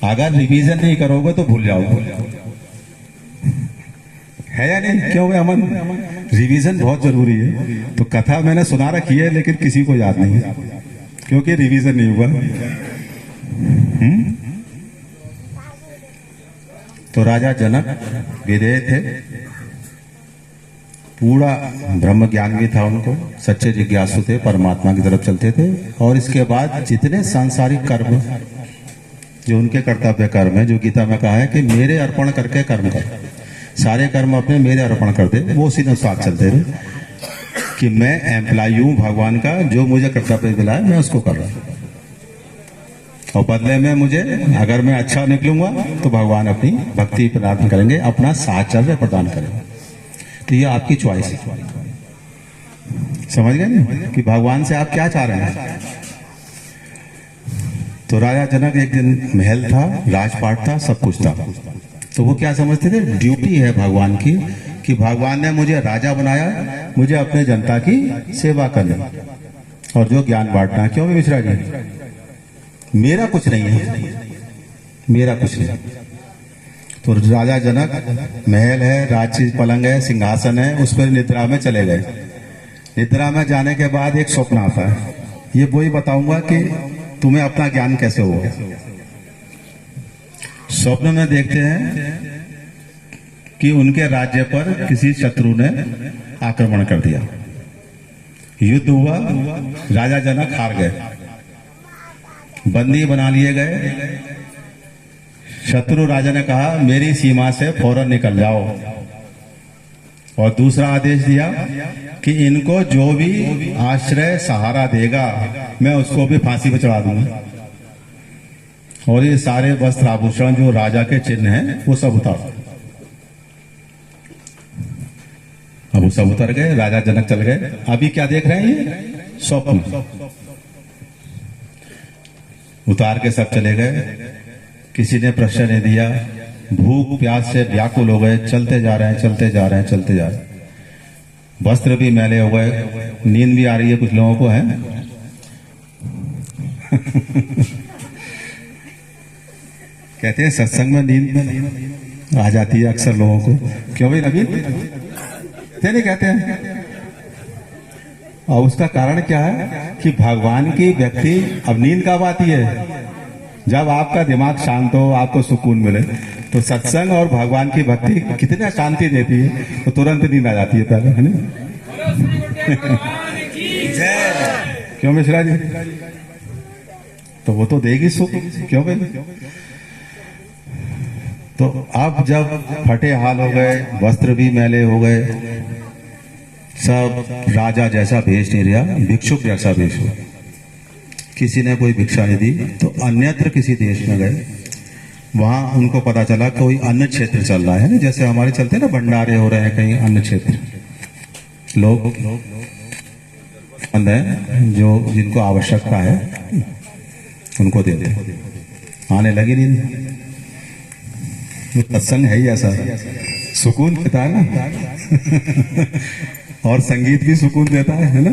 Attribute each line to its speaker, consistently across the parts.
Speaker 1: अगर रिवीजन नहीं करोगे तो भूल जाओगे, है या नहीं? क्यों भाई अमन? रिवीजन बहुत जरूरी है। तो कथा मैंने सुना रखी है लेकिन किसी को याद नहीं है क्योंकि रिवीजन नहीं हुआ। तो राजा जनक विदेह थे, पूरा ब्रह्म ज्ञान भी था उनको, सच्चे जिज्ञासु थे, परमात्मा की तरफ चलते थे। और इसके बाद जितने सांसारिक कर्म जो उनके कर्तव्य कर्म है, जो गीता में कहा है कि मेरे अर्पण करके कर्म कर, सारे कर्म अपने मेरे अर्पण कर दे, वो उसी साथ चलते रहे कि मैं एम्प्लॉय हूं भगवान का, जो मुझे कर्तव्य मिला है मैं उसको कर रहा हूं, और बदले में मुझे अगर मैं अच्छा निकलूंगा तो भगवान अपनी भक्ति प्रदान करेंगे, अपना साहचर्य प्रदान करेंगे। तो ये आपकी चॉइस है, समझ गए ना कि भगवान से आप क्या चाह रहे हैं। तो राजा जनक एक दिन महल था, राजपाट था, सब कुछ था। तो वो क्या समझते थे, ड्यूटी है भगवान की कि भगवान ने मुझे राजा बनाया, मुझे अपने जनता की सेवा करनी और जो ज्ञान बांटना। क्यों मिश्रा जी? मेरा कुछ नहीं है, मेरा कुछ नहीं। तो राजा जनक महल है, राजसी पलंग है, सिंहासन है, उस पर निद्रा में चले गए। निद्रा में जाने के बाद एक स्वप्न आता है, ये वही बताऊंगा कि तुम्हें अपना ज्ञान कैसे होगा। स्वप्न में देखते हैं कि उनके राज्य पर किसी शत्रु ने आक्रमण कर दिया, युद्ध हुआ, राजा जनक हार गए, बंदी बना लिए गए। शत्रु राजा ने कहा मेरी सीमा से फौरन निकल जाओ, और दूसरा आदेश दिया कि इनको जो भी आश्रय सहारा देगा मैं उसको भी फांसी पर चढ़ा दूंगा, और ये सारे वस्त्र आभूषण जो राजा के चिन्ह हैं वो सब उतार। अब वो सब उतर गए, राजा जनक चल गए। अभी क्या देख रहे हैं, ये स्वप्न। उतार के सब चले गए, किसी ने प्रश्न नहीं दिया, भूख प्यास से व्याकुल हो गए, चलते जा रहे हैं, चलते जा रहे हैं, चलते जा रहे हैं। वस्त्र भी मैले हो गए, नींद भी आ रही है कुछ लोगों को, है कहते हैं सत्संग में नींद आ जाती है अक्सर लोगों को। क्यों भाई नबीन? नहीं कहते हैं। और उसका कारण क्या है कि भगवान की व्यक्ति, अब नींद कब आती है? जब आपका दिमाग शांत हो, आपको सुकून मिले। तो सत्संग और भगवान की भक्ति कितनी शांति देती है, तो तुरंत नींद आ जाती है पहले, है ना? क्यों मिश्रा जी? तो वो तो देगी सुख, क्यों भाई? तो अब जब फटे हाल हो गए, वस्त्र भी मैले हो गए, सब राजा जैसा भेष नहीं रहा, भिक्षुक जैसा भेष हुआ। किसी ने कोई भिक्षा नहीं दी, तो अन्यत्र किसी देश में गए। वहां उनको पता चला कोई अन्न क्षेत्र चल रहा है, जैसे हमारे चलते हैं ना, भंडारे हो रहे हैं कहीं अन्न क्षेत्र, लोग है जो जिनको आवश्यकता है उनको देते। आने लगी नहीं, सत्संग है ही ऐसा, सुकून देता है ना और संगीत भी सुकून देता है ना,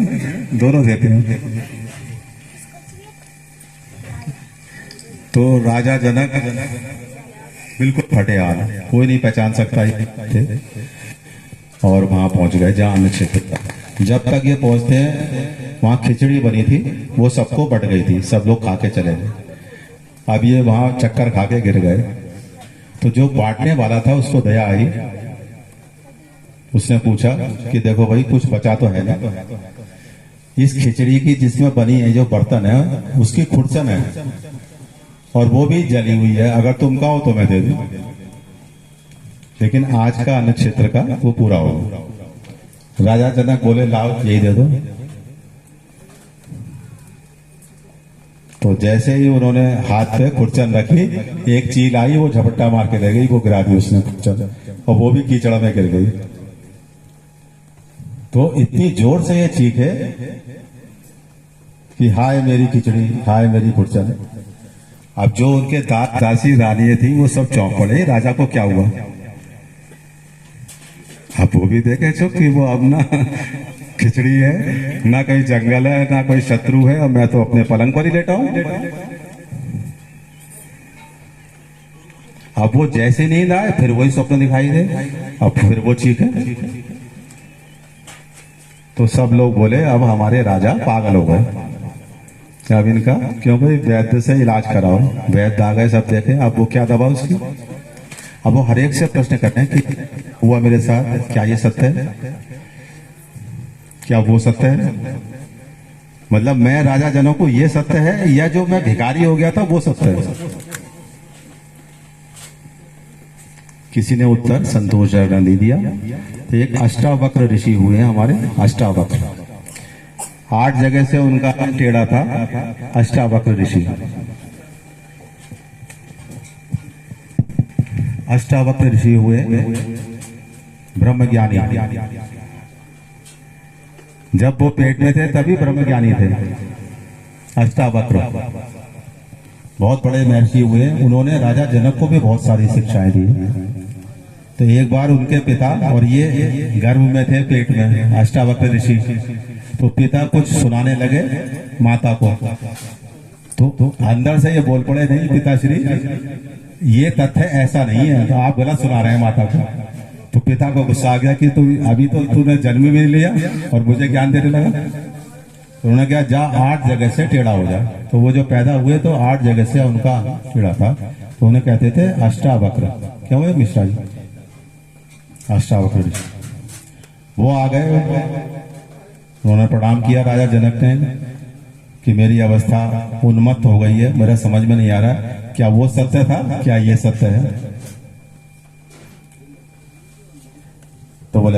Speaker 1: दोनों देते हैं। तो राजा जनक बिल्कुल फटे हाल, कोई नहीं पहचान सकता थे, और वहां पहुंच गए जहां अन्न क्षेत्र था। जब तक ये पहुंचते हैं वहां खिचड़ी बनी थी, वो सबको बट गई थी, सब लोग खा के चले गए। अब ये वहां चक्कर खा के गिर गए। तो जो बांटने वाला था उसको दया आई, उसने पूछा कि देखो भाई कुछ बचा तो है ना? इस खिचड़ी की जिसमें बनी है जो बर्तन है उसकी खुरचन है, और वो भी जली हुई है, अगर तुम कहो तो मैं दे दूं, लेकिन आज का अन्न क्षेत्र का वो पूरा होगा। राजा जनक बोले लाओ यही दे दो। तो जैसे ही उन्होंने हाथ पे खुरचन रखी, एक चील आई, वो झपट्टा मार के ले गई, वो गिरा दी उसने खुरचन, और वो भी कीचड़ में गिर गई। तो इतनी जोर से ये चीखे कि हाय मेरी खिचड़ी, हाय मेरी खुरचन। अब जो उनके दासी रानियां थी वो सब चौंक पड़े, राजा को क्या हुआ? अब वो भी देखे चुप कि वो अब ना खिचड़ी है, ना कहीं जंगल है, ना कोई शत्रु है, और मैं तो अपने पलंग पर ही लेटा हूं। अब वो जैसे नींद आए फिर वही स्वप्न दिखाई दे, अब फिर वो चीखे। तो सब लोग बोले अब हमारे राजा पागल हो गए। अब इनका क्यों भाई वैद्य से इलाज कराओ। वैद्य आ गए, सब देखे, अब वो क्या दवा उसकी। अब वो हर एक से प्रश्न करते हैं कि हुआ मेरे साथ, क्या ये सत्य है, क्या वो सत्य है। मतलब मैं राजा जनों को ये सत्य है, या जो मैं भिखारी हो गया था वो सत्य है। किसी ने उत्तर संतोषजनक नहीं दिया। तो एक अष्टावक्र ऋषि हुए हैं हमारे, अष्टावक्र, 8 जगह से उनका टेढ़ा था। अष्टावक्र ऋषि, अष्टावक्र ऋषि हुए ब्रह्मज्ञानी। जब वो पेट में थे तभी ब्रह्मज्ञानी थे। अष्टावक्र बहुत बड़े महर्षि हुए। उन्होंने राजा जनक को भी बहुत सारी शिक्षाएं दी। तो एक बार उनके पिता, और ये गर्भ में थे, पेट में, अष्टावक्र ऋषि, तो पिता कुछ सुनाने लगे माता को। तो अंदर से ये बोल पड़े, नहीं पिताश्री, ये तथ्य ऐसा नहीं है, तो आप गलत सुना रहे हैं माता को। तो पिता को गुस्सा आ गया कि तू अभी तो तूने जन्म भी नहीं लिया और मुझे ज्ञान देने लगा। तो उन्होंने कहा जा 8 जगह से टेढ़ा हो जा। तो वो जो पैदा हुए तो 8 जगह से उनका टेढ़ा था। तो उन्हें कहते थे अष्टावक्र। क्या हुए मिश्रा जी? अष्टावक्र ऋषि। वो आ गए, उन्होंने प्रणाम किया राजा जनक ने कि मेरी अवस्था उन्मत्त हो गई है, मेरा समझ में नहीं आ रहा क्या वो सत्य था, क्या ये सत्य है। तो बोले